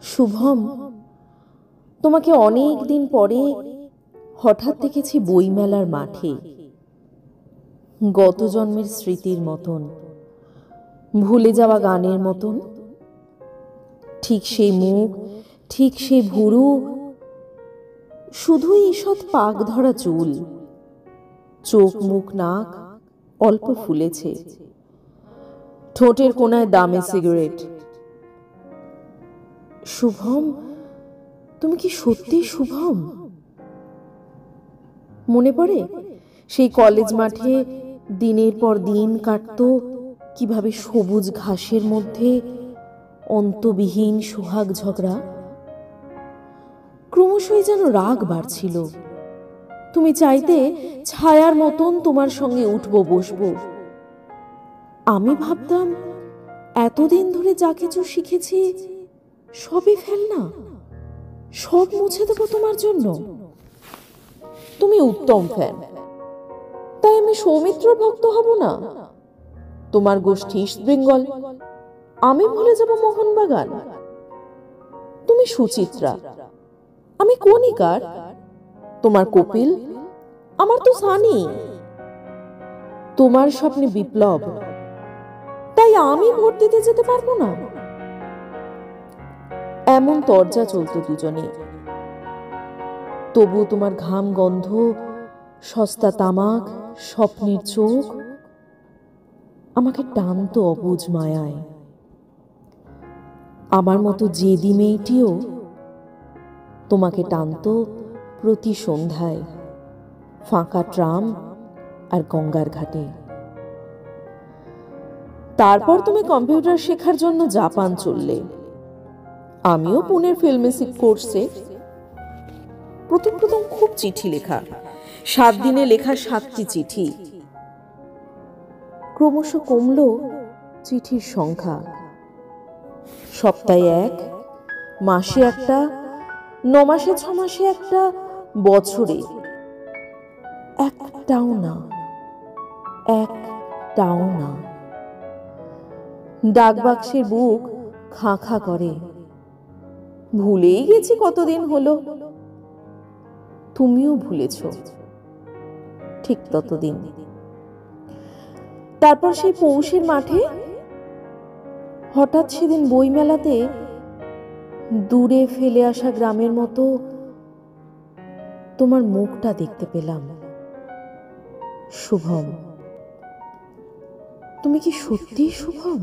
শুভম, তোমাকে অনেক দিন পরে হঠাৎ দেখেছি বইমেলার মাঠে, গত জন্মের স্মৃতির মতন, ভুলে যাওয়া গানের মতন। ঠিক সেই মুখ, ঠিক সেই ভুরু, শুধুই ঈষৎ পাক ধরা চুল, চোখ মুখ নাক অল্প ফুলেছে, ঠোঁটের কোনায় দামে সিগারেট। শুভম, তুমি কি সত্যি শুভম? মনে পড়ে সেই কলেজ মাঠে দিনের পর দিন কাটতো, কিভাবে সবুজ ঘাসের মধ্যে অন্তবিহীন সোহাগ ঝগড়া। ক্রমশই যেন রাগ বাড়ছিল। তুমি চাইতে ছায়ার মতন তোমার সঙ্গে উঠবো বসবো। আমি ভাবতাম এতদিন ধরে যা কিছু শিখেছি সবই ফেল না, সব মুছে দেবো তোমার জন্য। তুমি উত্তম ফ্যান, তাই আমি সৌমিত্র ভক্ত হব না? তোমার গোষ্ঠী ইস্ট বেঙ্গল, আমি ভুলে যাব মোহনবাগান। তুমি সুচিত্রা, আমি কণিকার। তোমার কপিল, আমার তো সানি। তোমার স্বপ্নে বিপ্লব, তাই আমি ভোট দিতে যেতে পারবো না? এমন তরজা চলতো দুজনে। তবু তোমার ঘাম গন্ধ, সস্তা তামাক, স্বপ্নের চোখ আমাকে টানতো অবুঝ মায়ায়। আমার মতো জেদি মেয়েটিও তোমাকে টানতো প্রতি সন্ধ্যায়, ফাঁকা ট্রাম আর গঙ্গার ঘাটে। তারপর তুমি কম্পিউটার শেখার জন্য জাপান চললে, আমিও পুনের ফিল্মেসিক কোর্সে। প্রথম প্রথম খুব চিঠি লেখা, 7 দিনে লেখা 7টি চিঠি। ক্রমশ কমল চিঠির সংখ্যা, সপ্তাহে 1, মাসে 1টা, 9 মাসে 6 মাসে 1টা, বছরে 1টাও না, 1টাও না। ডাকবাক্সের বুক খাঁ খাঁ করে। ভুলেই গেছি কতদিন হলো। তুমিও ভুলেছ ঠিক ততদিন। তারপর সেই পৌষের মাঠে হঠাৎ সেদিন বইমেলাতে দূরে ফেলে আসা গ্রামের মতো তোমার মুখটা দেখতে পেলাম। শুভম, তুমি কি সত্যি শুভম?